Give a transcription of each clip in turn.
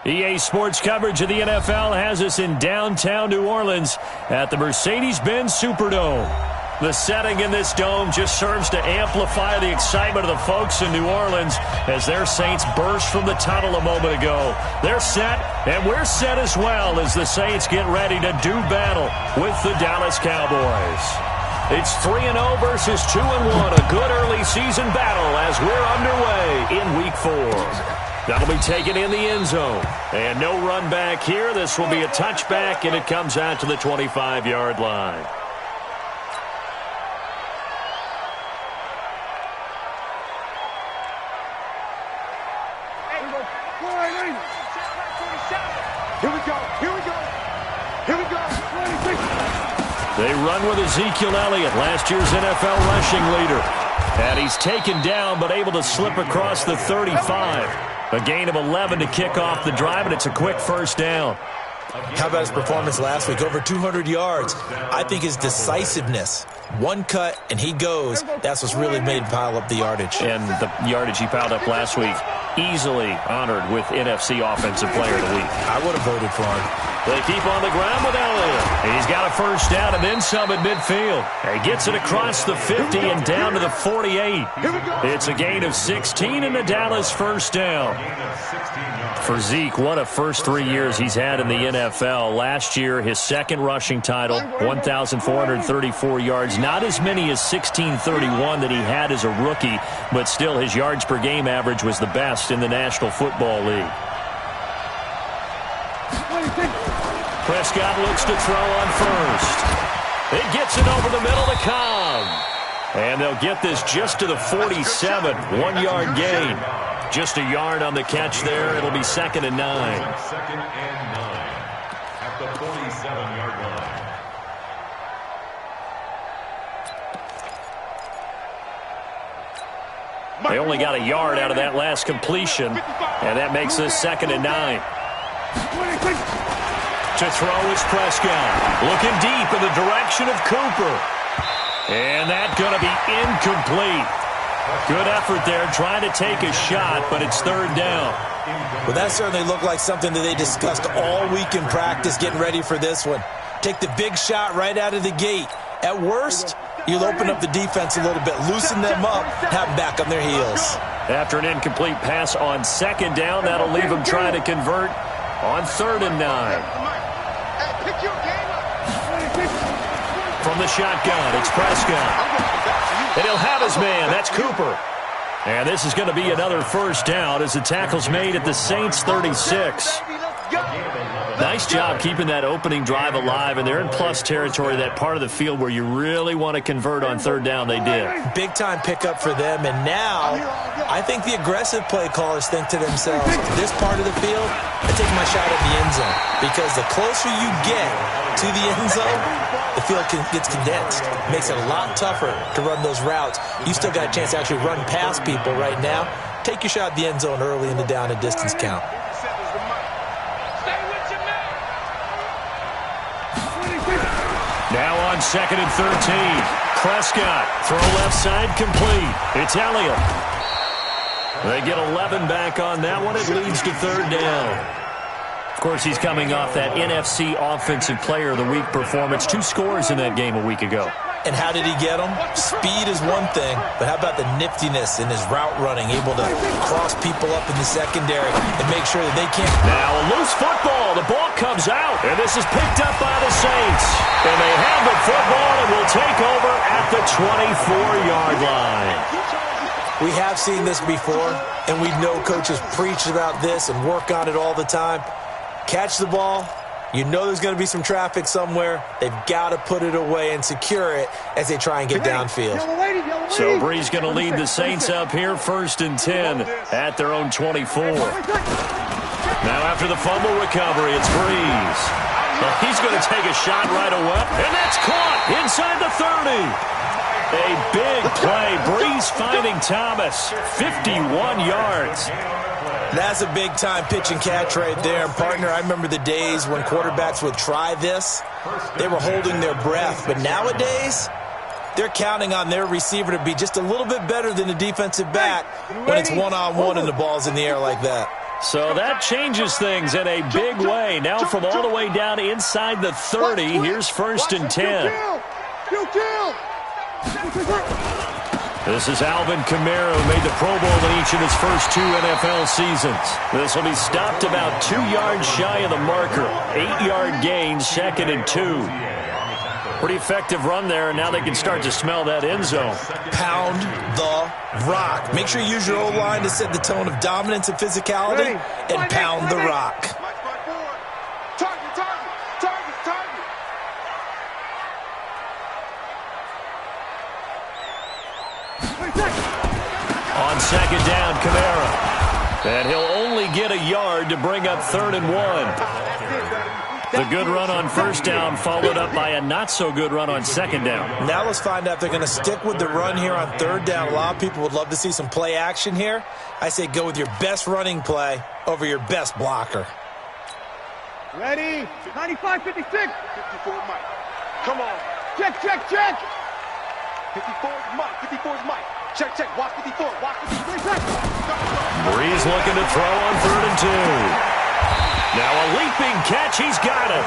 EA Sports coverage of the NFL has us in downtown New Orleans at the Mercedes-Benz Superdome. The setting in this dome just serves to amplify the excitement of the folks in New Orleans as their Saints burst from the tunnel a moment ago. They're set, and we're set as well as the Saints get ready to do battle with the Dallas Cowboys. It's 3-0 versus 2-1, a good early season battle as we're underway in Week 4. That'll be taken in the end zone. And no run back here. This will be a touchback, and it comes out to the 25-yard line. Here we go. Here we go. Here we go. They run with Ezekiel Elliott, last year's NFL rushing leader. And he's taken down but able to slip across the 35. A gain of 11 to kick off the drive, and it's a quick first down. How about his performance last week? Over 200 yards. I think his decisiveness. One cut, and he goes. That's what's really made him pile up the yardage. And the yardage he piled up last week, easily honored with NFC Offensive Player of the Week. I would have voted for him. They keep on the ground with Elliott. He's got a first down and then some at midfield. He gets it across the 50 and down to the 48. It's a gain of 16 and a Dallas first down. For Zeke, what a first 3 years he's had in the NFL. Last year, his second rushing title, 1,434 yards. Not as many as 1,631 that he had as a rookie, but still his yards per game average was the best in the National Football League. Prescott looks to throw on first. It gets it over the middle to Cobb. And they'll get this just to the 47. 1 yard gain. Just a yard on the catch there. It'll be 2nd and 9. Second and 9 at the 47-yard line. They only got a yard out of that last completion, and that makes this 2nd and 9. To throw is Prescott. Looking deep in the direction of Cooper. And that's going to be incomplete. Good effort there, trying to take a shot, but it's 3rd down. Well, that certainly looked like something that they discussed all week in practice, getting ready for this one. Take the big shot right out of the gate. At worst, you'll open up the defense a little bit, loosen them up, have them back on their heels. After an incomplete pass on 2nd down, that'll leave them trying to convert on 3rd and 9. From the shotgun, it's Prescott. And he'll have his man. That's Cooper. And this is going to be another first down as the tackle's made at the Saints' 36. Nice job keeping that opening drive alive, and they're in plus territory, that part of the field where you really want to convert on 3rd down. They did. Big-time pickup for them, and now I think the aggressive play callers think to themselves, this part of the field, I take my shot at the end zone, because the closer you get to the end zone, the field gets condensed. It makes it a lot tougher to run those routes. You still got a chance to actually run past people right now. Take your shot at the end zone early in the down and distance count. Now on 2nd and 13. Prescott, throw left side complete. It's Elliott. They get 11 back on that one. It leads to 3rd down. Of course, he's coming off that NFC Offensive Player of the Week performance. 2 scores in that game a week ago. And how did he get them? Speed is one thing, but how about the niftiness in his route running, able to cross people up in the secondary and make sure that they can't. Now a loose football. The ball comes out, and this is picked up by the Saints. And they have the football and will take over at the 24-yard line. We have seen this before, and we know coaches preach about this and work on it all the time. Catch the ball. You know there's going to be some traffic somewhere. They've got to put it away and secure it as they try and get downfield. So Brees going to lead the Saints up here, 1st and 10 at their own 24. Now after the fumble recovery, it's Brees. Well, he's going to take a shot right away, and that's caught inside the 30. A big play. Brees finding Thomas. 51 yards. That's a big-time pitch and catch right there. And, partner, I remember the days when quarterbacks would try this. They were holding their breath. But nowadays, they're counting on their receiver to be just a little bit better than the defensive back when it's one-on-one and the ball's in the air like that. So that changes things in a big way. Now from all the way down inside the 30, here's 1st and 10. This is Alvin Kamara, who made the Pro Bowl in each of his first 2 NFL seasons. This will be stopped about 2 yards shy of the marker. 8-yard gain, 2nd and 2. Pretty effective run there, and now they can start to smell that end zone. Pound the rock. Make sure you use your O-line to set the tone of dominance and physicality, and pound the rock. On 2nd down, Kamara. And he'll only get a yard to bring up 3rd and 1. The good run on 1st down followed up by a not-so-good run on 2nd down. Now let's find out if they're going to stick with the run here on 3rd down. A lot of people would love to see some play action here. I say go with your best running play over your best blocker. Ready? 95, 56. 54 Mike. Come on. Check, check, check. 54 Mike. 54 Mike. Check, check. Watch 54. Watch 54. Breeze looking to throw on 3rd and 2. Now a leaping catch. He's got it.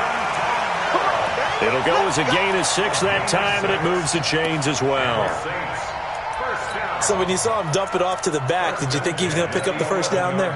It'll go as a gain of 6 that time, and it moves the chains as well. So when you saw him dump it off to the back, did you think he was going to pick up the 1st down there?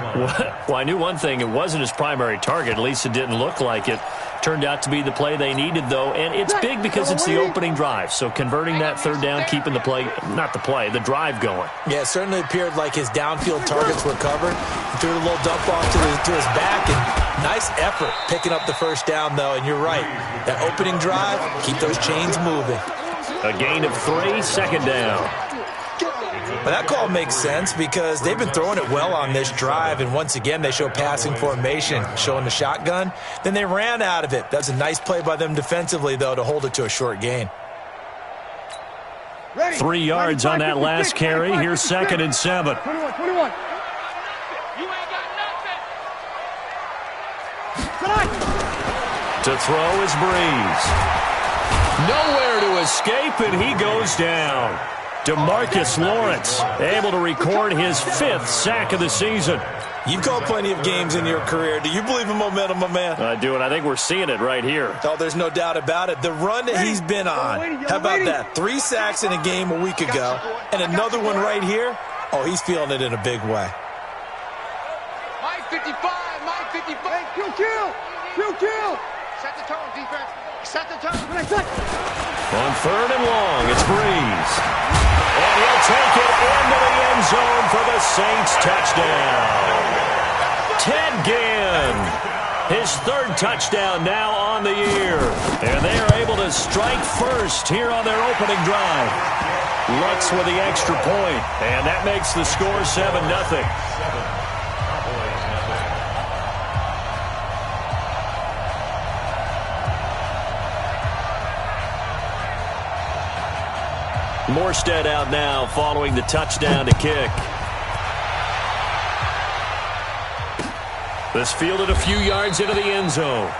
Well, I knew one thing. It wasn't his primary target. At least it didn't look like it. Turned out to be the play they needed, though, and it's big because it's the opening drive. So converting that 3rd down, keeping the play, not the play, the drive going. Yeah, it certainly appeared like his downfield targets were covered. He threw a little dump off to his back, and nice effort picking up the 1st down, though. And you're right, that opening drive, keep those chains moving. A gain of 3, 2nd down. But that call makes sense because they've been throwing it well on this drive, and once again they show passing formation, showing the shotgun. Then they ran out of it. That's a nice play by them defensively, though, to hold it to a short gain. 3 yards on that last carry. Here's 2nd and 7. 21. To throw is Breeze. Nowhere to escape, and he goes down. DeMarcus Lawrence able to record his 5th sack of the season. You've called plenty of games in your career. Do you believe in momentum, my man? I do, and I think we're seeing it right here. Oh, there's no doubt about it. The run that he's been on, how about that? 3 sacks in a game a week ago, and another one right here. Oh, he's feeling it in a big way. Mike 55, Mike 55. Hey, kill. Set the tone, defense. Set the tone. On 3rd and long, it's Breeze. And he'll take it into the end zone for the Saints touchdown. Ted Ginn, his 3rd touchdown now on the year. And they are able to strike first here on their opening drive. Lutz with the extra point, and that makes the score 7-0. Morstead out now following the touchdown to kick. This fielded a few yards into the end zone.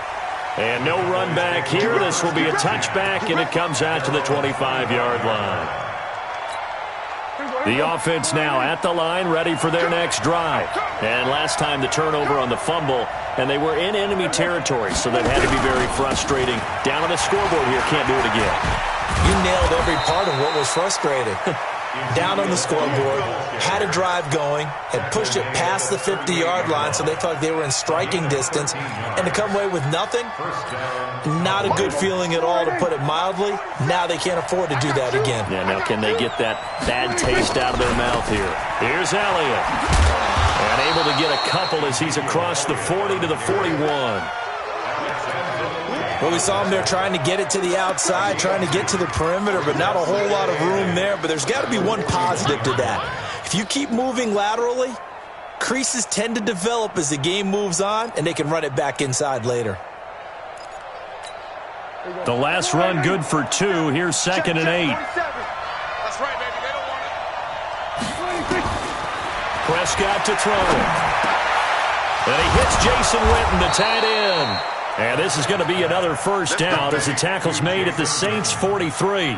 And no run back here. This will be a touchback, and it comes out to the 25-yard line. The offense now at the line, ready for their next drive. And last time the turnover on the fumble, and they were in enemy territory, so that had to be very frustrating. Down on the scoreboard here, can't do it again. You nailed every part of what was frustrating. Down on the scoreboard, had a drive going, had pushed it past the 50-yard line, so they felt like they were in striking distance, and to come away with nothing, not a good feeling at all, to put it mildly. Now they can't afford to do that again. Yeah, now can they get that bad taste out of their mouth here? Here's Elliott. And able to get a couple as he's across the 40 to the 41. Well, we saw him there trying to get it to the outside, trying to get to the perimeter, but not a whole lot of room there. But there's got to be one positive to that. If you keep moving laterally, creases tend to develop as the game moves on, and they can run it back inside later. The last run good for 2. Here's 2nd and 8. That's right, baby. They don't want it. Prescott to throw it. And he hits Jason Witten, the tight end. And this is going to be another 1st down as the tackle's made at the Saints' 43.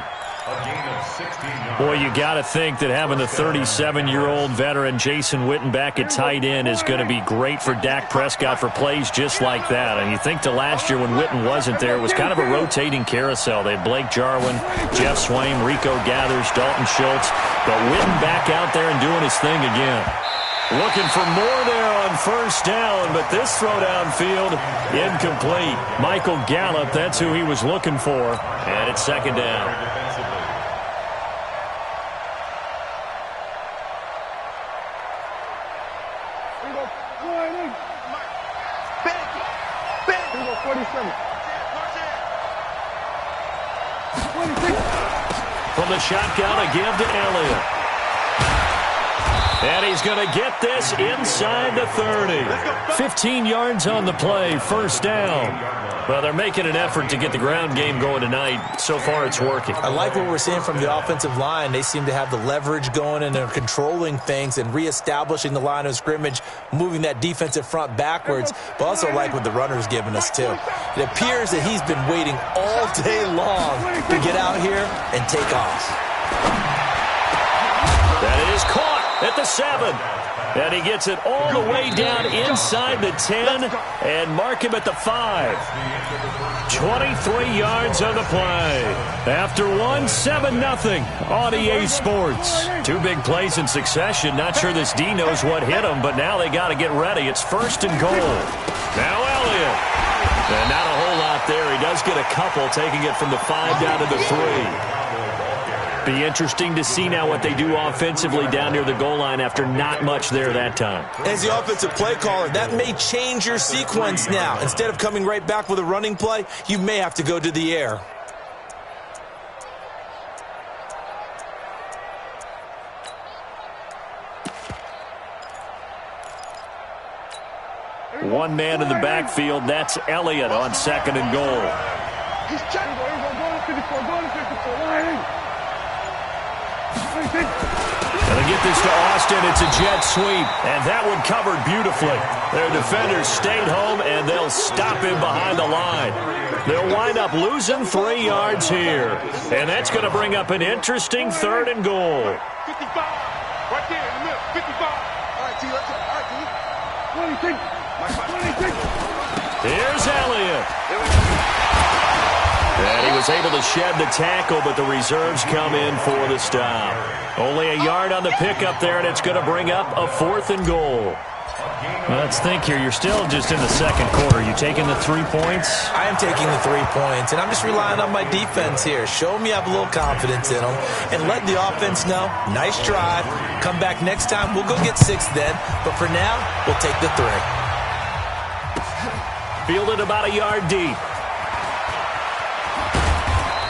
A gain of 16 yards. Boy, you got to think that having the 37-year-old veteran Jason Witten back at tight end is going to be great for Dak Prescott for plays just like that. And you think to last year when Witten wasn't there, it was kind of a rotating carousel. They had Blake Jarwin, Jeff Swain, Rico Gathers, Dalton Schultz. But Witten back out there and doing his thing again. Looking for more there on first down, but this throw downfield, incomplete. Michael Gallup, that's who he was looking for. And it's second down. From the shotgun, a give to Elliott. And he's going to get this inside the 30. 15 yards on the play, first down. Well, they're making an effort to get the ground game going tonight. So far, it's working. I like what we're seeing from the offensive line. They seem to have the leverage going, and they're controlling things and reestablishing the line of scrimmage, moving that defensive front backwards, but also like what the runner's giving us, too. It appears that he's been waiting all day long to get out here and take off. That is caught at the 7. And he gets it all the way down inside the 10 and mark him at the 5. 23 yards on the play. After 7-0 on EA Sports. Two big plays in succession. Not sure this D knows what hit him, but now they got to get ready. It's first and goal. Now Elliott. And not a whole lot there. He does get a couple, taking it from the 5 down to the 3. Be interesting to see now what they do offensively down near the goal line after not much there that time. As the offensive play caller, that may change your sequence now. Instead of coming right back with a running play, you may have to go to the air. One man in the backfield, that's Elliott on second and goal. He's checking. Go to 54. Gonna get this to Austin. It's a jet sweep, and that one covered beautifully. Their defenders stayed home, and they'll stop him behind the line. They'll wind up losing 3 yards here, and that's going to bring up an interesting third and goal. 55, right there in the middle. 55. All right, T. Let's go. All right, T. 26. Here's Elliott. And he was able to shed the tackle, but the reserves come in for the stop. Only a yard on the pickup there, and it's going to bring up a 4th and goal. Let's think here. You're still just in the second quarter. You taking the 3 points? I am taking the 3 points, and I'm just relying on my defense here. Show me I have a little confidence in them, and let the offense know, nice drive. Come back next time. We'll go get 6 then, but for now, we'll take the 3. Fielded about a yard deep.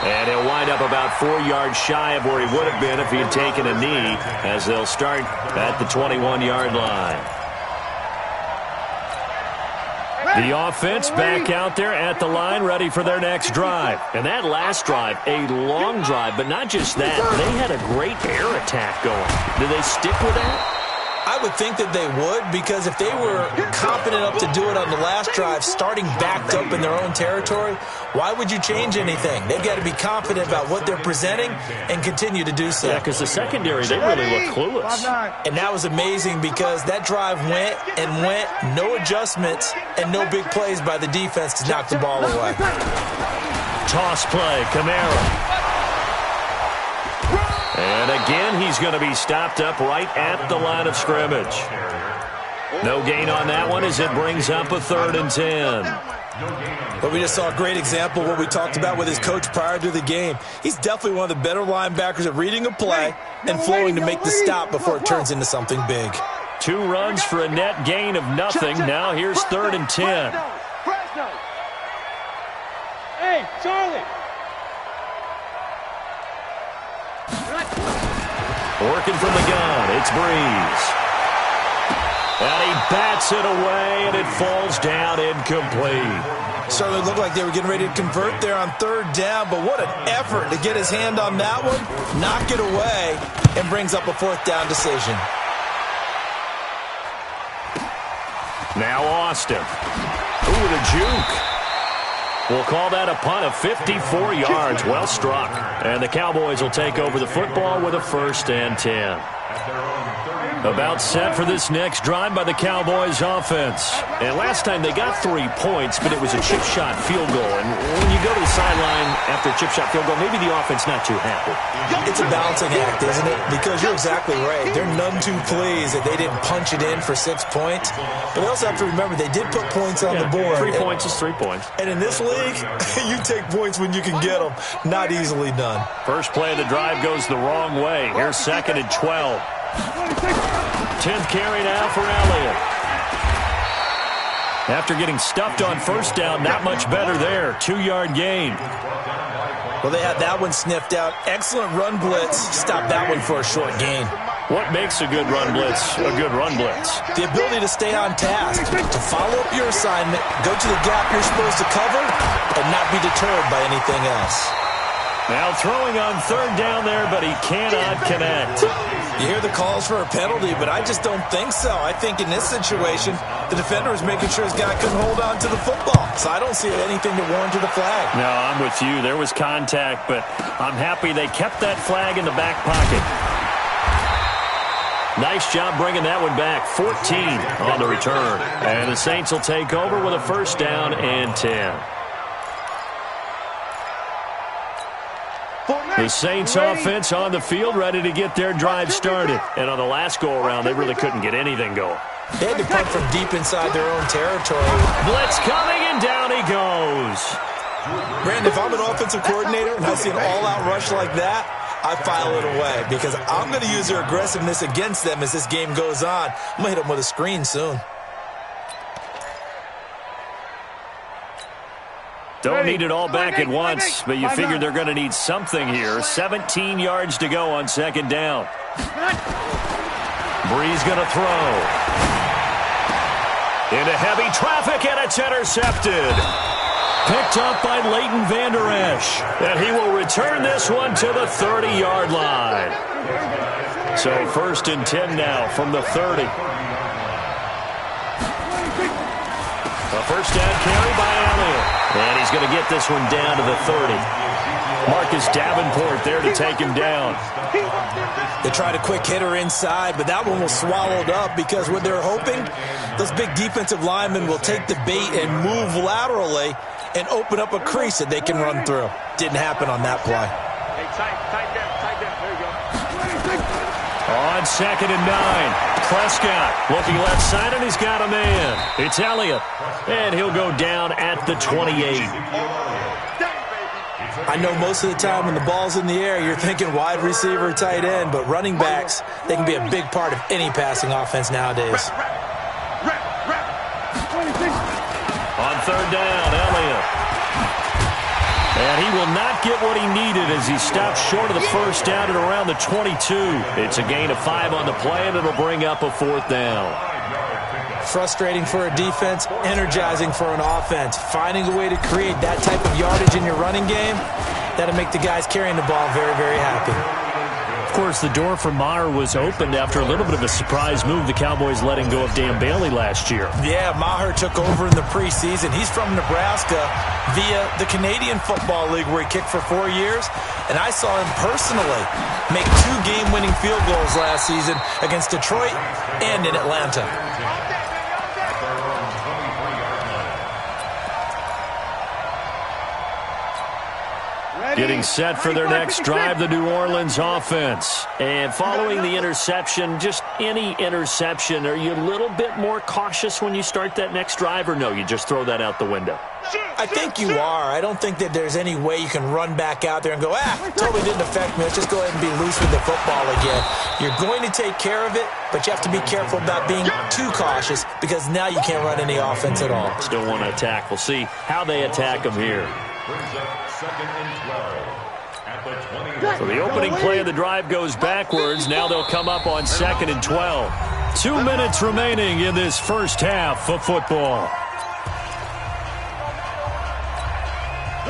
And he'll wind up about 4 yards shy of where he would have been if he had taken a knee, as they'll start at the 21-yard line. The offense back out there at the line, ready for their next drive. And that last drive, a long drive, but not just that. They had a great air attack going. Do they stick with that? I would think that they would, because if they were confident enough to do it on the last drive, starting backed up in their own territory, why would you change anything? They've got to be confident about what they're presenting and continue to do so. Yeah, because the secondary, they really look clueless. And that was amazing because that drive went and went, no adjustments, and no big plays by the defense to knock the ball away. Toss play, Kamara. And again, he's going to be stopped up right at the line of scrimmage. No gain on that one as it brings up a 3rd and 10. But we just saw a great example of what we talked about with his coach prior to the game. He's definitely one of the better linebackers at reading a play and flowing to make the stop before it turns into something big. 2 runs for a net gain of nothing. Now here's 3rd and 10. Hey, Charlie. Working from the gun, it's Breeze. And he bats it away, and it falls down incomplete. Certainly looked like they were getting ready to convert there on 3rd down, but what an effort to get his hand on that one, knock it away, and brings up a 4th down decision. Now Austin. Ooh, the juke. We'll call that a punt of 54 yards. Well struck. And the Cowboys will take over the football with a 1st and 10. About set for this next drive by the Cowboys offense. And last time they got 3 points, but it was a chip shot field goal. And when you go to the sideline after a chip shot field goal, maybe the offense not too happy. It's a balancing act, isn't it? Because you're exactly right. They're none too pleased that they didn't punch it in for 6 points. But they also have to remember they did put points on the board. 3 points is 3 points. And in this league, you take points when you can get them. Not easily done. First play of the drive goes the wrong way. Here's 2nd and 12. 10th carry now for Elliott. After getting stuffed on 1st down, not much better there. 2-yard gain. Well, they had that one sniffed out. Excellent run blitz. Stop that one for a short gain. What makes a good run blitz a good run blitz? The ability to stay on task, to follow up your assignment, go to the gap you're supposed to cover, and not be deterred by anything else. Now throwing on 3rd down there, but he cannot connect. You hear the calls for a penalty, but I just don't think so. I think in this situation, the defender is making sure his guy couldn't hold on to the football. So I don't see anything to warrant the flag. No, I'm with you. There was contact, but I'm happy they kept that flag in the back pocket. Nice job bringing that one back. 14 on the return. And the Saints will take over with a 1st down and 10. The Saints offense on the field, ready to get their drive started. And on the last go-around, they really couldn't get anything going. They had to punt from deep inside their own territory. Blitz coming, and down he goes. Brandon, if I'm an offensive coordinator and I see an all-out rush like that, I file it away because I'm going to use their aggressiveness against them as this game goes on. I'm going to hit them with a screen soon. Don't need it all back at once, but you figure they're going to need something here. 17 yards to go on 2nd down. Brees going to throw. Into heavy traffic, and it's intercepted. Picked up by Leighton Vander Esch. And he will return this one to the 30-yard line. So 1st and 10 now from the 30. A 1st down carry by Elliott. And he's going to get this one down to the 30. Marcus Davenport there to take him down. They tried a quick hitter inside, but that one was swallowed up because what they're hoping, those big defensive linemen will take the bait and move laterally and open up a crease that they can run through. Didn't happen on that play. Hey, tight down. There you go. On 2nd and 9. Prescott looking left side, and he's got a man. It's Elliott, and he'll go down at the 28. I know most of the time when the ball's in the air, you're thinking wide receiver, tight end, but running backs, they can be a big part of any passing offense nowadays. On 3rd down, Elliott. And he will not get what he needed as he stops short of the 1st down at around the 22. It's a gain of 5 on the play, and it'll bring up a 4th down. Frustrating for a defense, energizing for an offense. Finding a way to create that type of yardage in your running game, that'll make the guys carrying the ball very, very happy. Of course, the door for Maher was opened after a little bit of a surprise move. The Cowboys letting go of Dan Bailey last year. Yeah, Maher took over in the preseason. He's from Nebraska via the Canadian Football League where he kicked for 4 years. And I saw him personally make 2 game-winning field goals last season against Detroit and in Atlanta. Getting set for their next drive, the New Orleans offense. And following the interception, just any interception, are you a little bit more cautious when you start that next drive, or no, you just throw that out the window? I think you are. I don't think that there's any way you can run back out there and go, totally didn't affect me. Let's just go ahead and be loose with the football again. You're going to take care of it, but you have to be careful about being too cautious because now you can't run any offense at all. Still want to attack. We'll see how they attack them here. Brings up 2nd and 12 at the 20. So the opening play of the drive goes backwards. Now they'll come up on 2nd and 12. 2 minutes remaining in this first half of football.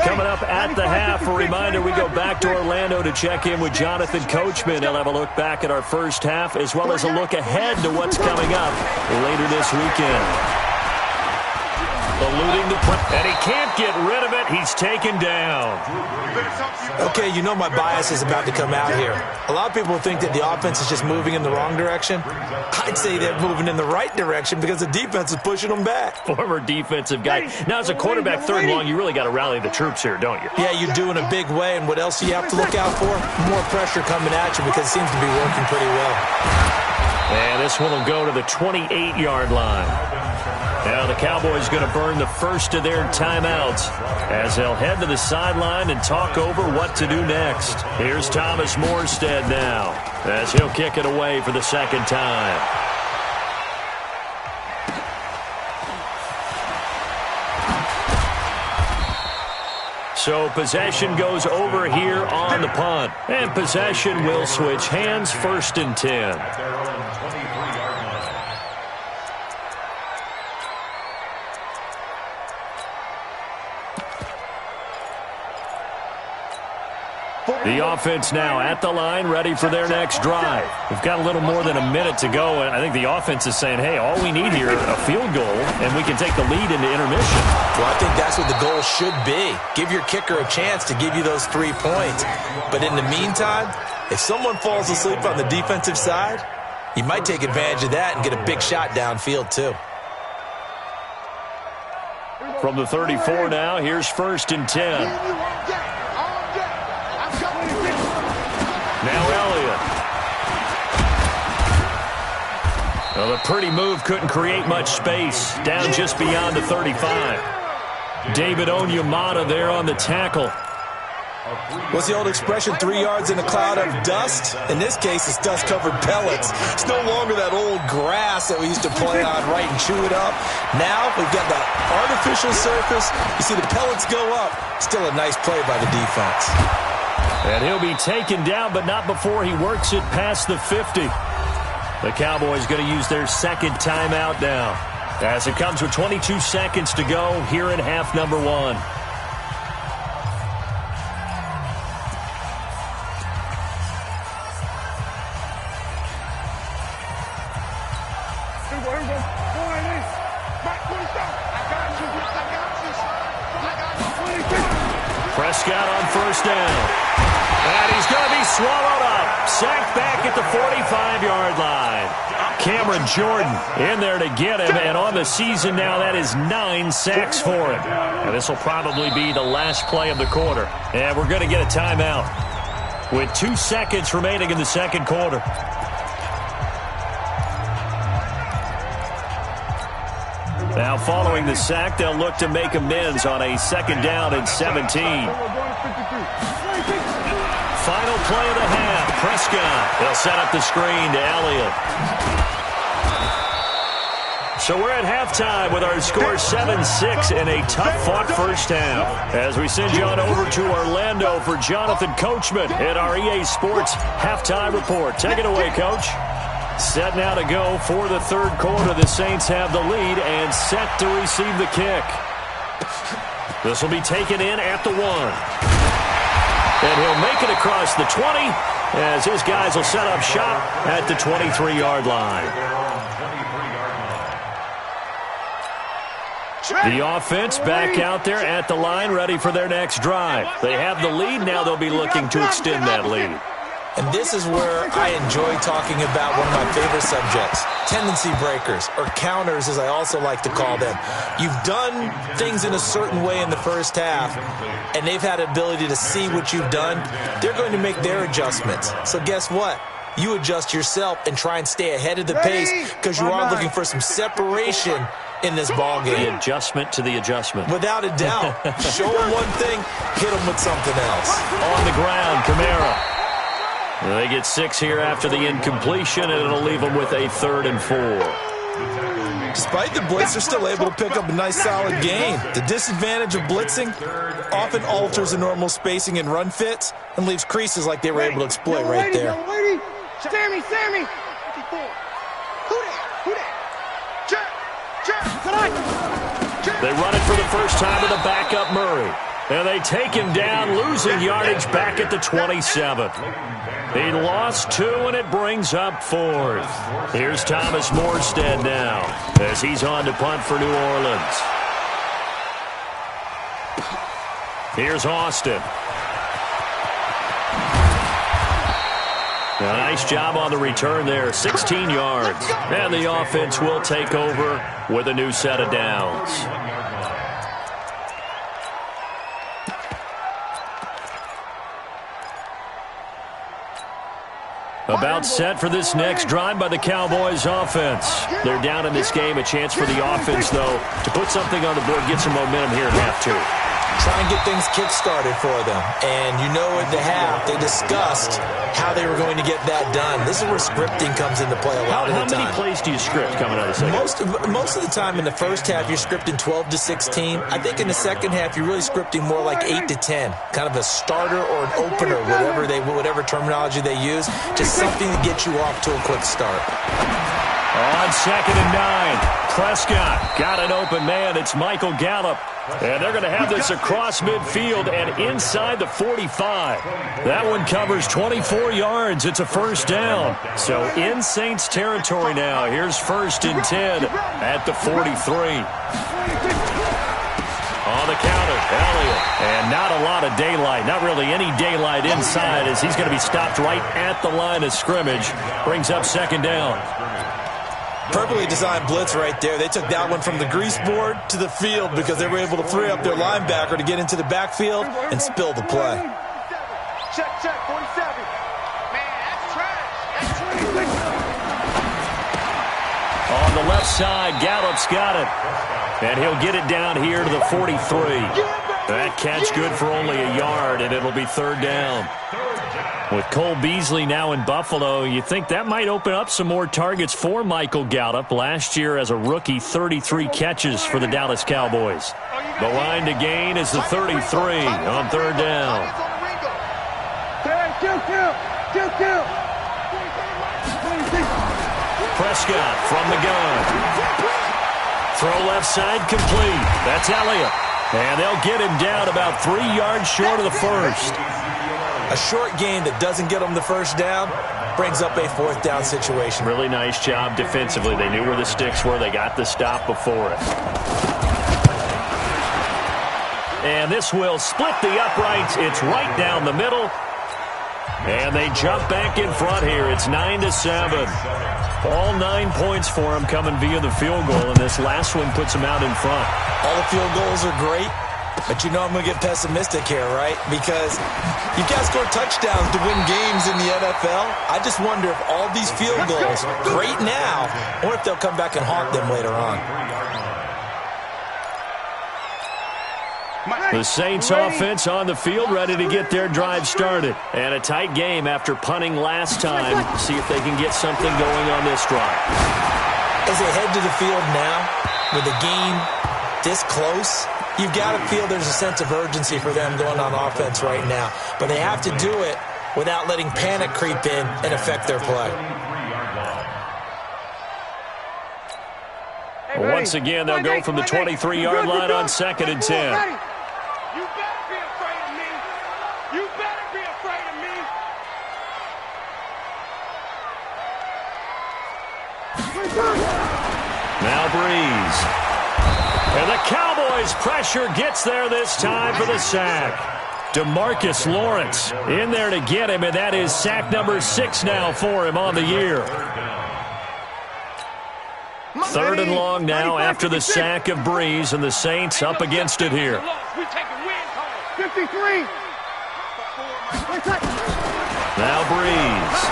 Coming up at the half, a reminder, we go back to Orlando to check in with Jonathan Coachman. He'll have a look back at our first half as well as a look ahead to what's coming up later this weekend. eluding the pressure. And he can't get rid of it. He's taken down. Okay, you know my bias is about to come out here. A lot of people think that the offense is just moving in the wrong direction. I'd say they're moving in the right direction because the defense is pushing them back. Former defensive guy. Now, as a quarterback, third and long, you really got to rally the troops here, don't you? Yeah, you do in a big way. And what else do you have to look out for? More pressure coming at you because it seems to be working pretty well. And this one will go to the 28-yard line. Now the Cowboys going to burn the first of their timeouts as they'll head to the sideline and talk over what to do next. Here's Thomas Morstead now as he'll kick it away for the second time. So possession goes over here on the punt. And possession will switch hands, 1st and 10. The offense now at the line, ready for their next drive. We've got a little more than a minute to go, and I think the offense is saying, hey, all we need here, a field goal, and we can take the lead into intermission. Well, I think that's what the goal should be. Give your kicker a chance to give you those 3 points. But in the meantime, if someone falls asleep on the defensive side, you might take advantage of that and get a big shot downfield, too. From the 34 now, here's 1st and 10. Now Elliott. Well, the pretty move couldn't create much space. Down just beyond the 35. David Onyemata there on the tackle. What's the old expression, 3 yards in a cloud of dust? In this case, it's dust-covered pellets. It's no longer that old grass that we used to play on, right, and chew it up. Now we've got that artificial surface. You see the pellets go up. Still a nice play by the defense. And he'll be taken down, but not before he works it past the 50. The Cowboys going to use their second timeout now, as it comes with 22 seconds to go here in half number 1. Prescott on 1st down. And he's going to be swallowed up. Sacked back at the 45-yard line. Cameron Jordan in there to get him. And on the season now, that is 9 sacks for him. And this will probably be the last play of the quarter. And we're going to get a timeout with 2 seconds remaining in the second quarter. Now, following the sack, they'll look to make amends on a 2nd down and 17. Final play of the half. Prescott. They'll set up the screen to Elliott. So we're at halftime with our score 7-6 in a tough-fought first half. As we send you on over to Orlando for Jonathan Coachman at our EA Sports Halftime Report. Take it away, Coach. Set now to go for the third quarter. The Saints have the lead and set to receive the kick. This will be taken in at the 1. And he'll make it across the 20 as his guys will set up shop at the 23-yard line. The offense back out there at the line, ready for their next drive. They have the lead. Now they'll be looking to extend that lead. And this is where I enjoy talking about one of my favorite subjects, tendency breakers, or counters as I also like to call them. You've done things in a certain way in the first half, and they've had the ability to see what you've done. They're going to make their adjustments. So guess what? You adjust yourself and try and stay ahead of the pace because you are looking for some separation in this ballgame. The adjustment to the adjustment. Without a doubt. Show them one thing, hit them with something else. On the ground, Kamara. They get 6 here after the incompletion, and it'll leave them with a 3rd and 4. Despite the blitz, they're still able to pick up a nice, solid gain. The disadvantage of blitzing often alters the normal spacing and run fits and leaves creases like they were able to exploit right there. Sammy! Who that? Check! They run it for the first time with a backup Murray. And they take him down, losing yardage back at the 27. He lost 2, and it brings up 4th. Here's Thomas Morstead now as he's on to punt for New Orleans. Here's Austin. A nice job on the return there, 16 yards. And the offense will take over with a new set of downs. About set for this next drive by the Cowboys offense. They're down in this game. A chance for the offense, though, to put something on the board, get some momentum here in half two. Try and get things kick-started for them. And you know at the half, they discussed how they were going to get that done. This is where scripting comes into play a lot of the time. How many plays do you script coming out of the second? Most of the time in the first half, you're scripting 12 to 16. I think in the second half, you're really scripting more like 8 to 10. Kind of a starter or an opener, whatever terminology they use. Just something to get you off to a quick start. On 2nd and 9, Prescott got an open man. It's Michael Gallup. And they're going to have this across midfield and inside the 45. That one covers 24 yards. It's a first down. So in Saints territory now. Here's 1st and 10 at the 43. On the counter, Elliott. And not a lot of daylight. Not really any daylight inside as he's going to be stopped right at the line of scrimmage. Brings up 2nd down. Perfectly designed blitz right there. They took that one from the grease board to the field because they were able to free up their linebacker to get into the backfield and spill the play. Check, 47. Man, that's trash. That's trash. On the left side, Gallup's got it. And he'll get it down here to the 43. That catch good for only a yard, and it'll be 3rd down. With Cole Beasley now in Buffalo, you think that might open up some more targets for Michael Gallup. Last year as a rookie, 33 catches for the Dallas Cowboys. The line to gain is the 33 on 3rd down. Prescott from the gun. Throw left side complete. That's Elliott. And they'll get him down about 3 yards short of the first. A short gain that doesn't get them the first down brings up a 4th down situation. Really nice job defensively. They knew where the sticks were. They got the stop before it. And this will split the uprights. It's right down the middle. And they jump back in front here. It's 9-7. All 9 points for them coming via the field goal, and this last one puts them out in front. All the field goals are great. But you know I'm going to get pessimistic here, right? Because you got to score touchdowns to win games in the NFL. I just wonder if all these field goals, great now, or if they'll come back and haunt them later on. The Saints offense on the field, ready to get their drive started. And a tight game after punting last time. See if they can get something going on this drive. As they head to the field now, with the game this close, you've got to feel there's a sense of urgency for them going on offense right now. But they have to do it without letting panic creep in and affect their play. Once again, they'll go from the 23-yard line on 2nd and 10. You better be afraid of me. You better be afraid of me. Now Breeze. And the Cowboys' pressure gets there this time for the sack. DeMarcus Lawrence in there to get him, and that is sack number 6 now for him on the year. 3rd and long now after the sack of Breeze, and the Saints up against it here. 53. Now Breeze.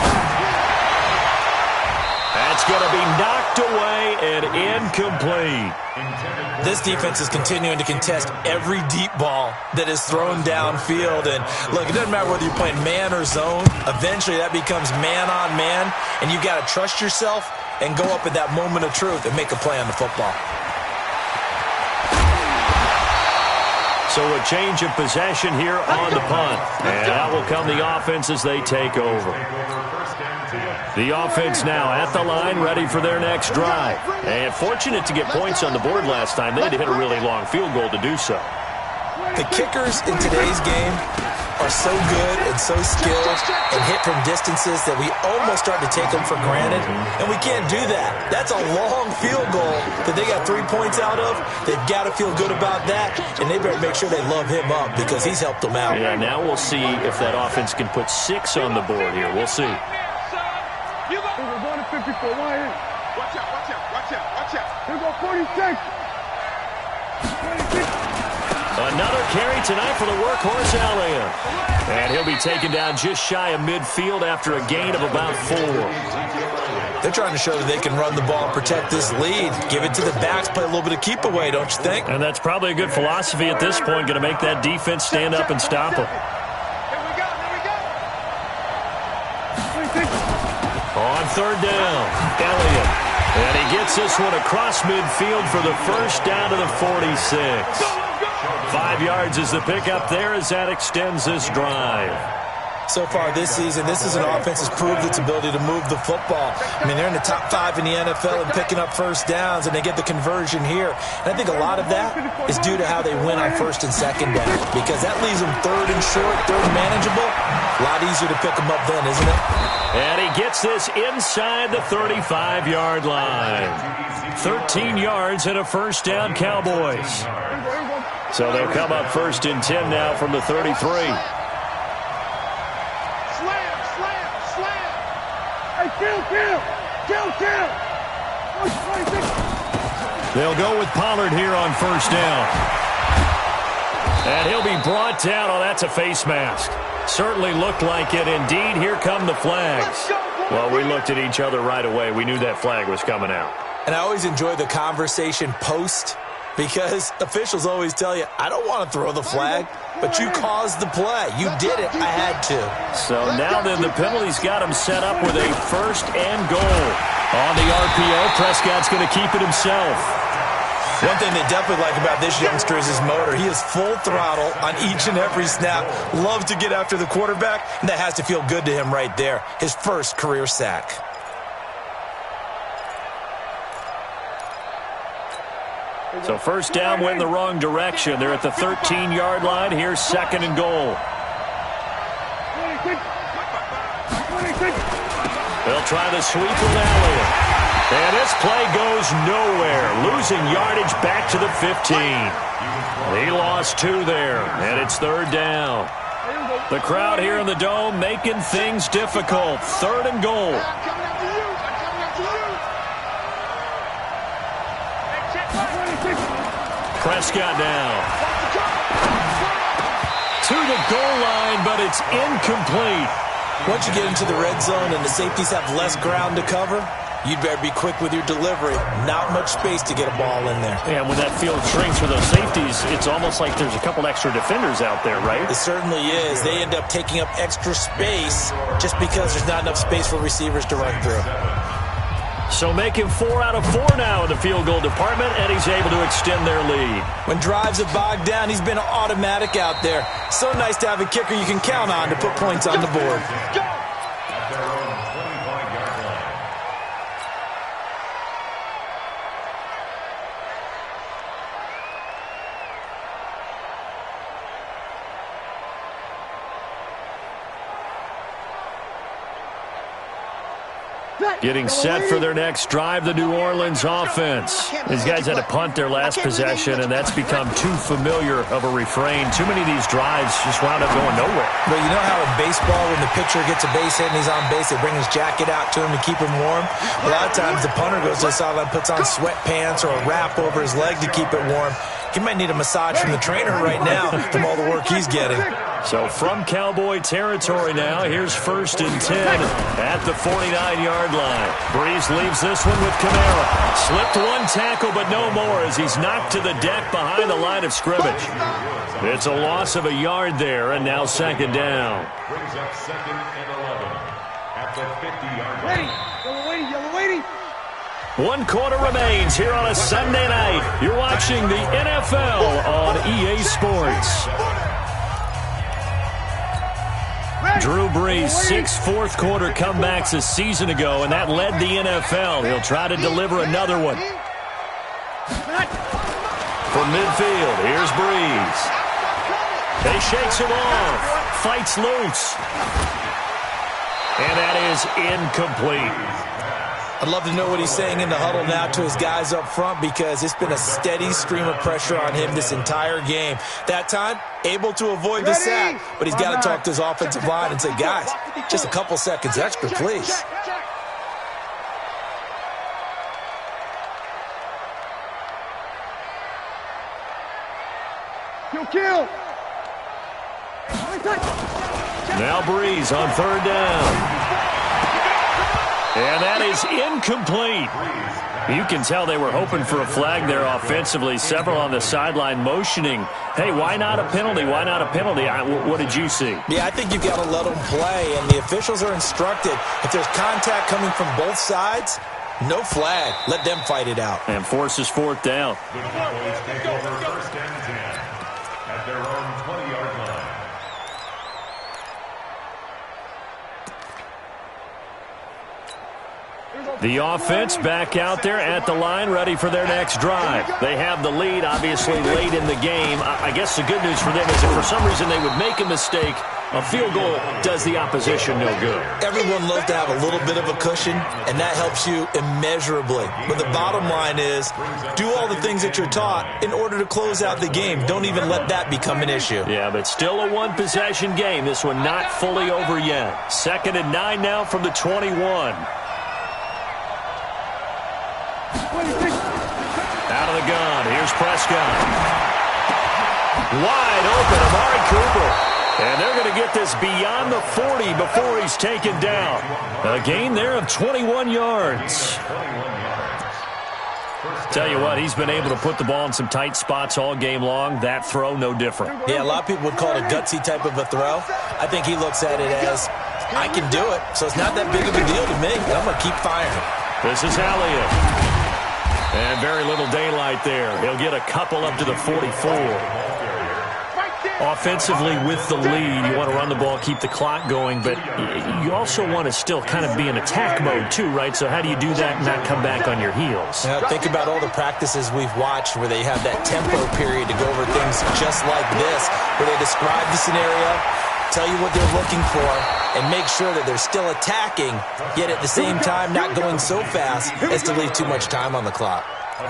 That's going to be knocked away and incomplete. This defense is continuing to contest every deep ball that is thrown downfield. And look, it doesn't matter whether you're playing man or zone. Eventually that becomes man on man, and you got to trust yourself and go up at that moment of truth and make a play on the football. So a change of possession here on the punt. And that will come the offense as they take over. The offense now at the line, ready for their next drive. And fortunate to get points on the board last time. They had to hit a really long field goal to do so. The kickers in today's game are so good and so skilled and hit from distances that we almost start to take them for granted, and we can't do that. That's a long field goal that they got 3 points out of. They've got to feel good about that, and they better make sure they love him up because he's helped them out. Yeah, now we'll see if that offense can put 6 on the board here. We'll see. We're going to 54. Watch out, watch out, watch out, watch out. Here go 46. 26. Another carry tonight for the workhorse Elliott. And he'll be taken down just shy of midfield after a gain of about 4. They're trying to show that they can run the ball and protect this lead. Give it to the backs, play a little bit of keep away, don't you think? And that's probably a good philosophy at this point, going to make that defense stand up and stop them. Here we go, here we go. 26. On third down, Elliott. And he gets this one across midfield for the first down to the 46. 5 yards is the pickup there as that extends this drive. So far this season, this is an offense that's proved its ability to move the football. I mean, they're in the top 5 in the NFL and picking up first downs, and they get the conversion here. And I think a lot of that is due to how they win on first and second down, because that leaves them third and short, third and manageable. A lot easier to pick them up then, isn't it? And he gets this inside the 35-yard line. 13 yards and a first down, Cowboys. So they'll come up first and 10 now from the 33. Kill. They'll go with Pollard here on first down. And he'll be brought down. Oh, that's a face mask. Certainly looked like it. Indeed, here come the flags. Well, we looked at each other right away. We knew that flag was coming out. And I always enjoy the conversation post, because officials always tell you, I don't want to throw the flag, but you caused the play. You did it. I had to. So now then the penalty's got him set up with a first and goal. On the RPO, Prescott's going to keep it himself. One thing they definitely like about this youngster is his motor. He is full throttle on each and every snap. Loves to get after the quarterback, and that has to feel good to him right there. His first career sack. So first down went in the wrong direction. They're at the 13-yard line. Here's second and goal. 26. They'll try the sweep with Elliott. And this play goes nowhere. Losing yardage back to the 15. He lost 2 there, and it's third down. The crowd here in the Dome making things difficult. Third and goal. Prescott now. To the goal line, but it's incomplete. Once you get into the red zone and the safeties have less ground to cover, you'd better be quick with your delivery. Not much space to get a ball in there. And when that field shrinks for those safeties, it's almost like there's a couple extra defenders out there, right? It certainly is. They end up taking up extra space just because there's not enough space for receivers to run through. So making 4 out of 4 now in the field goal department, and he's able to extend their lead. When drives have bogged down, he's been automatic out there. So nice to have a kicker you can count on to put points on the board. Getting set for their next drive, the New Orleans offense. These guys had to punt their last possession, and that's become too familiar of a refrain. Too many of these drives just wound up going nowhere. But you know how in baseball, when the pitcher gets a base hit and he's on base, they bring his jacket out to him to keep him warm? A lot of times the punter goes to the sideline, puts on sweatpants or a wrap over his leg to keep it warm. He might need a massage from the trainer right now from all the work he's getting. So from Cowboy territory now, here's first and 10 at the 49-yard line. Breeze leaves this one with Kamara. Slipped one tackle, but no more as he's knocked to the deck behind the line of scrimmage. It's a loss of a yard there, and now second down. Brings up second and 11 at the 50-yard line. Yellow waiting. 1 quarter remains here on a Sunday night. You're watching the NFL on EA Sports. Drew Brees, 6 fourth-quarter comebacks a season ago, and that led the NFL. He'll try to deliver another one. From midfield, here's Brees. He shakes him off. fights loose. And that is incomplete. I'd love to know what he's saying in the huddle now to his guys up front, because it's been a steady stream of pressure on him this entire game. That time, able to avoid the sack, but he's got to talk to his offensive line and say, guys, just a couple seconds extra, please. Kill. Now Breeze on third down. And that is incomplete. You can tell they were hoping for a flag there offensively. Several on the sideline motioning, hey, why not a penalty? Why not a penalty? What did you see? Yeah, I think you've got to let them play, and the officials are instructed, if there's contact coming from both sides, no flag. Let them fight it out. And forces fourth down. The Cowboys take over first and 10 at their own 20-yard line. The offense back out there at the line, ready for their next drive. They have the lead, obviously, late in the game. I guess the good news for them is if for some reason they would make a mistake, a field goal does the opposition no good. Everyone loves to have a little bit of a cushion, and that helps you immeasurably. But the bottom line is, do all the things that you're taught in order to close out the game. Don't even let that become an issue. Yeah, but still a one-possession game. This one not fully over yet. 2nd and 9 now from the 21. Out of the gun, here's Prescott. Wide open, Amari Cooper. And they're going to get this beyond the 40 before he's taken down. A gain there of 21 yards. Tell you what, he's been able to put the ball in some tight spots all game long. That throw, no different. Yeah, a lot of people would call it a gutsy type of a throw. I think he looks at it as, I can do it, so it's not that big of a deal to me, and I'm going to keep firing. This is Elliott. And very little daylight there. He'll get a couple up to the 44. Offensively with the lead, you want to run the ball, keep the clock going, but you also want to still kind of be in attack mode too, right? So how do you do that and not come back on your heels? Now, think about all the practices we've watched where they have that tempo period to go over things just like this, where they describe the scenario, tell you what they're looking for, and make sure that they're still attacking, yet at the same time not going so fast as to leave too much time on the clock.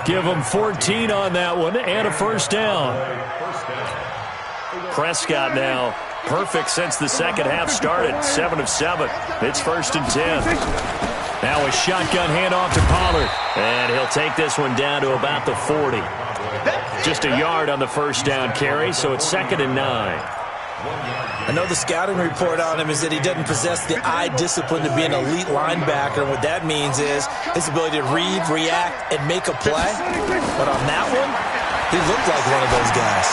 Give them 14 on that one and a first down. Prescott now perfect since the second half started. 7 of 7. It's 1st and 10. Now a shotgun handoff to Pollard. And he'll take this one down to about the 40. Just a yard on the first down carry, so it's 2nd and 9. I know the scouting report on him is that he doesn't possess the eye discipline to be an elite linebacker. And what that means is his ability to read, react, and make a play. But on that one, he looked like one of those guys.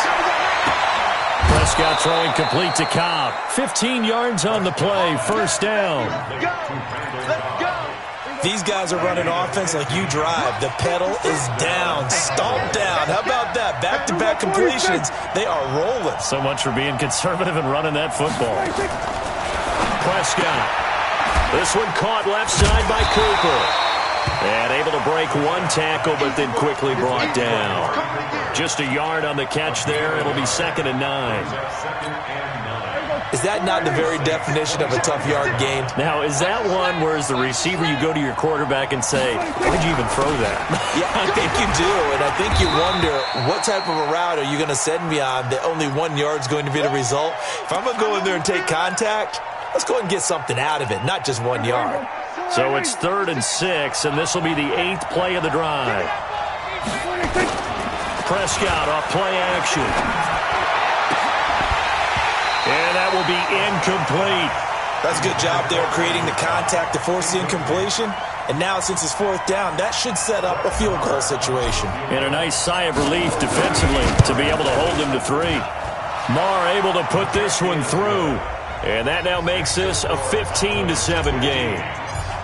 Prescott throwing complete to Cobb. 15 yards on the play, first down. These guys are running offense like you drive. The pedal is down, stomped down. How about that? Back-to-back completions. They are rolling. So much for being conservative and running that football. Prescott. This one caught left side by Cooper. And able to break one tackle, but then quickly brought down. Just a yard on the catch there. It'll be 2nd and 9. Is that not the very definition of a tough yard gain? Now, is that one where as the receiver you go to your quarterback and say, why'd you even throw that? Yeah, I think you do, and I think you wonder what type of a route are you going to send me on that only 1 yard's going to be the result? If I'm going to go in there and take contact, let's go ahead and get something out of it, not just 1 yard. So it's 3rd and 6, and this will be the 8th play of the drive. Prescott off play action. And that will be incomplete. That's a good job there creating the contact to force the incompletion. And now since it's 4th down, that should set up a field goal situation. And a nice sigh of relief defensively to be able to hold him to 3. Marr able to put this one through. And that now makes this a 15-7 game.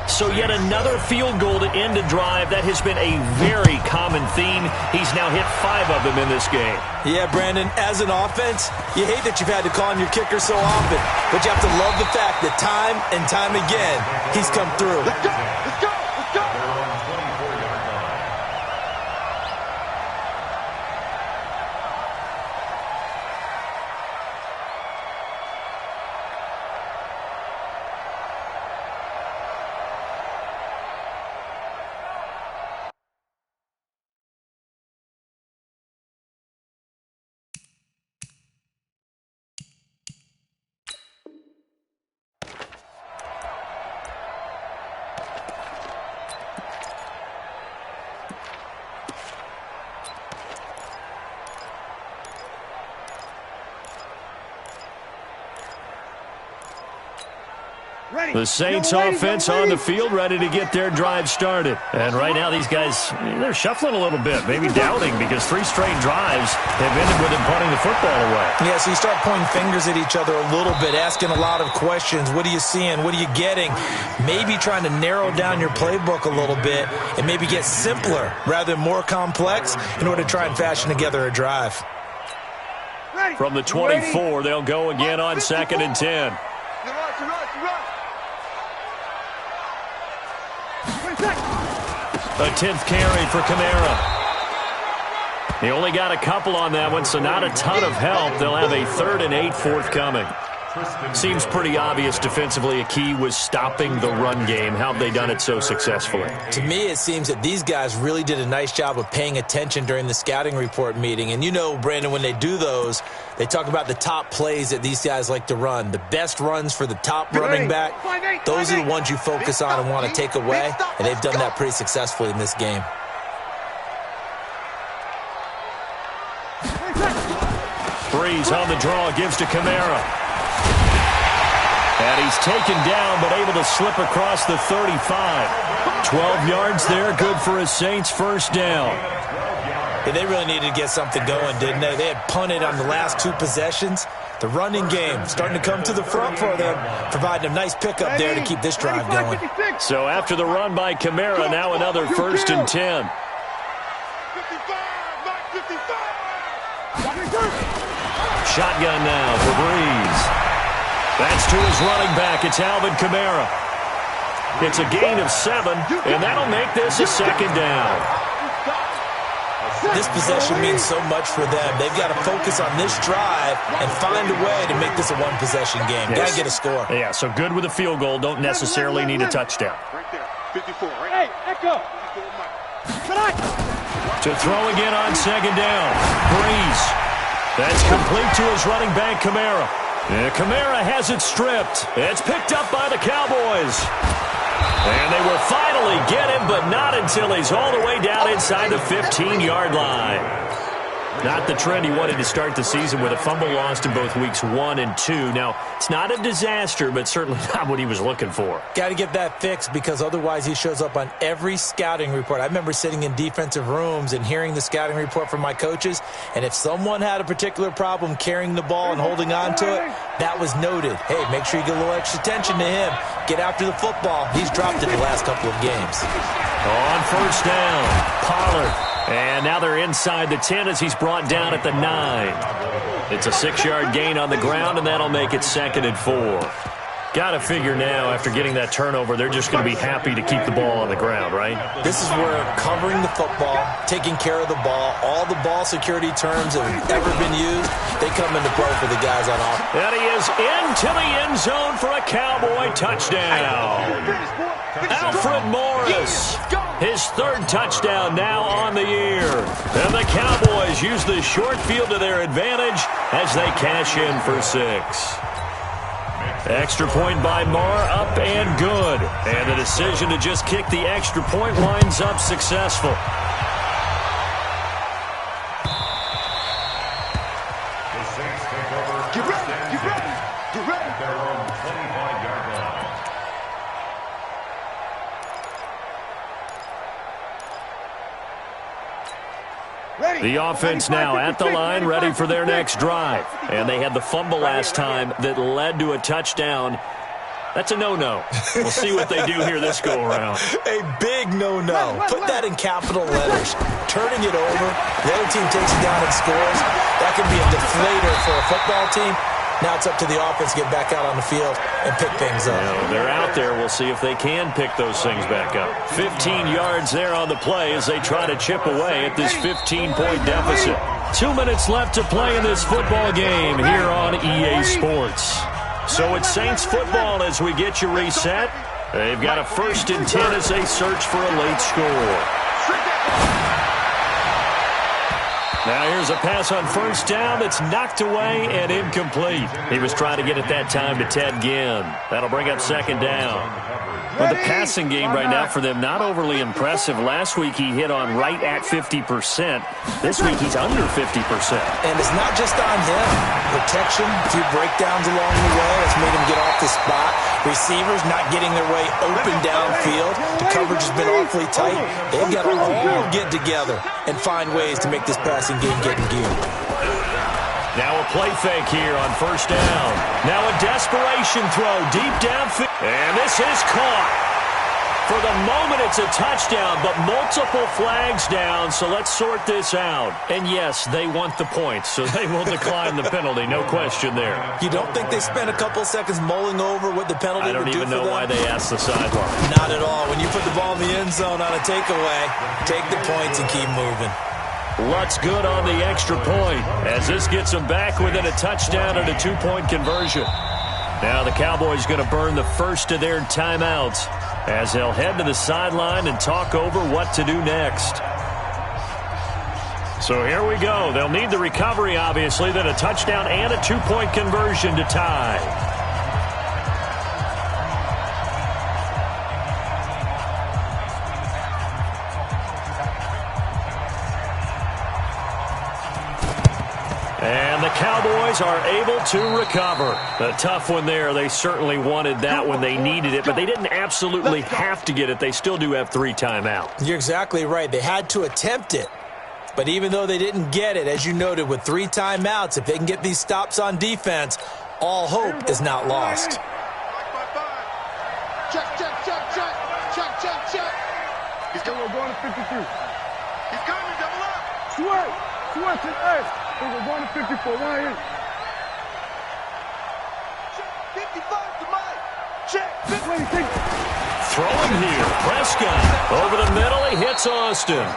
So yet another field goal to end a drive. That has been a very common theme. He's now hit 5 of them in this game. Yeah, Brandon, as an offense, you hate that you've had to call on your kicker so often. But you have to love the fact that time and time again, he's come through. Let's go! Let's go! Let's go! The Saints offense on the field, ready to get their drive started. And right now, these guys, they're shuffling a little bit, maybe doubting, because 3 straight drives have ended with them punting the football away. Yeah, so you start pointing fingers at each other a little bit, asking a lot of questions. What are you seeing? What are you getting? Maybe trying to narrow down your playbook a little bit and maybe get simpler rather than more complex in order to try and fashion together a drive. From the 24, they'll go again on 2nd and 10. A 10th carry for Kamara. He only got a couple on that one, so not a ton of help. They'll have a 3rd and 8 forthcoming. Seems pretty obvious defensively a key was stopping the run game. How have they done it so successfully? To me, it seems that these guys really did a nice job of paying attention during the scouting report meeting. And you know, Brandon, when they do those, they talk about the top plays that these guys like to run. The best runs for the top running back, those are the ones you focus on and want to take away. And they've done that pretty successfully in this game. Breeze on the draw, gives to Kamara. And he's taken down, but able to slip across the 35. 12 yards there, good for a Saints first down. Yeah, they really needed to get something going, didn't they? They had punted on the last 2 possessions. The running game starting to come to the front for them, providing a nice pickup there to keep this drive going. So after the run by Kamara, now another 1st and 10. Shotgun now for Breeze. That's to his running back. It's Alvin Kamara. It's a gain of 7, and that'll make this a 2nd down. This possession means so much for them. They've got to focus on this drive and find a way to make this a 1-possession game. Yes. Got to get a score. Yeah, so good with a field goal. Don't necessarily need a touchdown. Right there. 54, right? Hey, Echo. To throw again on 2nd down. Breeze. That's complete to his running back, Kamara. Yeah, Kamara has it stripped. It's picked up by the Cowboys. And they will finally get him, but not until he's all the way down inside the 15-yard line. Not the trend he wanted to start the season with a fumble lost in both weeks 1 and 2. Now, it's not a disaster, but certainly not what he was looking for. Got to get that fixed because otherwise he shows up on every scouting report. I remember sitting in defensive rooms and hearing the scouting report from my coaches, and if someone had a particular problem carrying the ball and holding on to it, that was noted. Hey, make sure you get a little extra attention to him. Get after the football. He's dropped it the last couple of games. On 1st down, Pollard. And now they're inside the 10 as he's brought down at the 9. It's a 6-yard gain on the ground, and that'll make it 2nd and 4. Got to figure now, after getting that turnover, they're just going to be happy to keep the ball on the ground, right? This is where covering the football, taking care of the ball, all the ball security terms that have ever been used, they come into play for the guys on offense. And he is into the end zone for a Cowboy touchdown. Alfred Morris, his 3rd touchdown now on the year. And the Cowboys use the short field to their advantage as they cash in for 6. Extra point by Marr, up and good. And the decision to just kick the extra point winds up successful. The Saints take over. Get ready, get ready, get ready. At their own 25-yard line. The offense now at the line, ready for their next drive. And they had the fumble last time that led to a touchdown. That's a no-no. We'll see what they do here this go-around. A big no-no. Put that in capital letters. Turning it over, the other team takes it down and scores. That can be a deflator for a football team. Now it's up to the offense to get back out on the field and pick things up. They're out there. We'll see if they can pick those things back up. 15 yards there on the play as they try to chip away at this 15-point deficit. 2 minutes left to play in this football game here on EA Sports. So it's Saints football as we get you reset. They've got a 1st and 10 as they search for a late score. Now here's a pass on 1st down that's knocked away and incomplete. He was trying to get it that time to Ted Ginn. That'll bring up 2nd down. Well, the passing game right now for them, not overly impressive. Last week he hit on right at 50%. This week he's under 50%. And it's not just on him. Protection, a few breakdowns along the way. It's made him get off the spot. Receivers not getting their way open downfield. The coverage has been awfully tight. They've got to all get together and find ways to make this passing game get in gear. Now a play fake here on first down. Now a desperation throw deep downfield. And this is caught. For the moment, it's a touchdown, but multiple flags down, so let's sort this out. And yes, they want the points, so they will decline the penalty, no question there. You don't think they spent a couple seconds mulling over what the penalty would do for them? I don't even know why they asked the sideline. Not at all. When you put the ball in the end zone on a takeaway, take the points and keep moving. Lutz good on the extra point, as this gets them back within a touchdown and a two-point conversion. Now the Cowboys going to burn the first of their timeouts, as they'll head to the sideline and talk over what to do next. So here we go. They'll need the recovery, obviously, then a touchdown and a two-point conversion to tie. And the Cowboys are able to recover. A tough one there. They certainly wanted that when they needed it, but they didn't absolutely have to get it. They still do have 3 timeouts. You're exactly right. They had to attempt it. But even though they didn't get it, as you noted, with 3 timeouts, if they can get these stops on defense, all hope is not lost. Check, check, check, check. Check, check, check. He's going to 53. He's coming, double up. Sweat. Sweat to earth. We're going to 54. Right here. 55 to Mike. Check. Throw him here. Prescott over the middle. He hits Austin.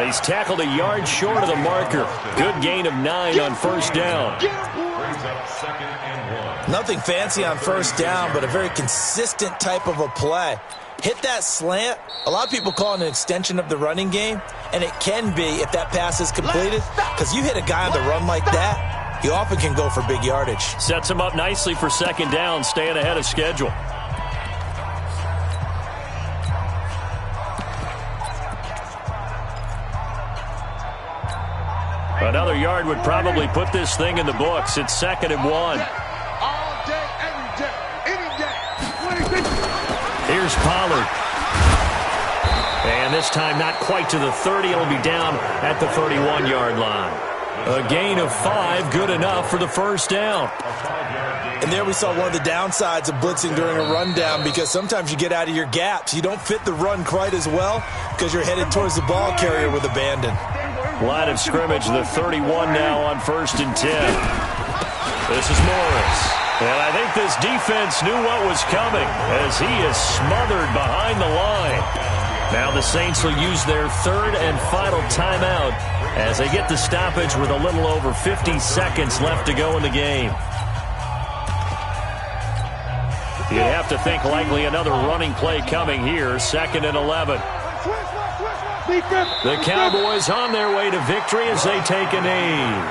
He's tackled a yard short of the marker. Good gain of 9 on first down. Nothing fancy on first down, but a very consistent type of a play. Hit that slant. A lot of people call it an extension of the running game, and it can be if that pass is completed, because you hit a guy on the run like that, you often can go for big yardage. Sets him up nicely for second down, staying ahead of schedule. Another yard would probably put this thing in the books. It's 2nd and 1. All day, every day, any day. Here's Pollard. And this time not quite to the 30. It'll be down at the 31-yard line. A gain of 5, good enough for the first down. And there we saw one of the downsides of blitzing during a rundown, because sometimes you get out of your gaps. You don't fit the run quite as well because you're headed towards the ball carrier with abandon. Line of scrimmage, the 31 now on 1st and 10. This is Morris. And I think this defense knew what was coming, as he is smothered behind the line. Now the Saints will use their 3rd and final timeout as they get the stoppage with a little over 50 seconds left to go in the game. You'd have to think likely another running play coming here, 2nd and 11. The Cowboys on their way to victory as they take a knee.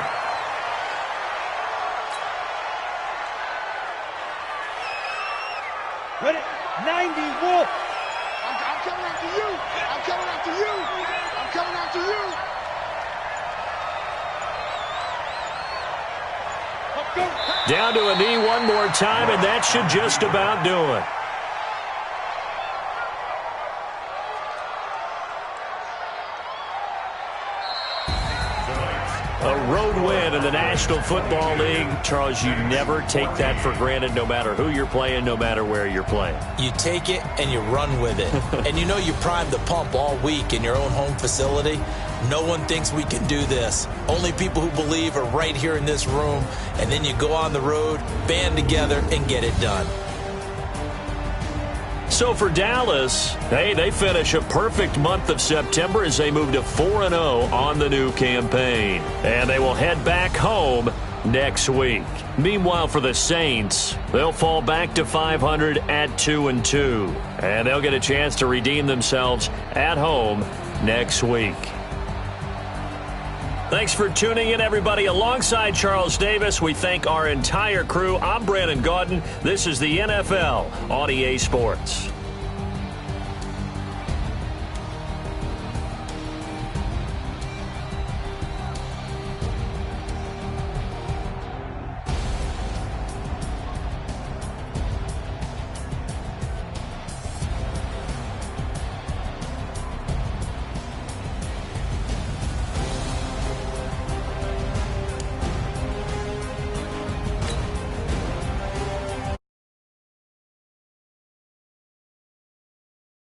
Ready? 90, Wolf. I'm coming after you. I'm coming after you. I'm coming after you. Down to a knee one more time, and that should just about do it. A road win in the National Football League. Charles, you never take that for granted, no matter who you're playing, no matter where you're playing. You take it and you run with it. And you know you primed the pump all week in your own home facility. No one thinks we can do this. Only people who believe are right here in this room. And then you go on the road, band together, and get it done. So for Dallas, hey, they finish a perfect month of September as they move to 4-0 on the new campaign. And they will head back home next week. Meanwhile, for the Saints, they'll fall back to 500 at 2-2. And they'll get a chance to redeem themselves at home next week. Thanks for tuning in, everybody. Alongside Charles Davis, we thank our entire crew. I'm Brandon Gaudin. This is the NFL on EA Sports.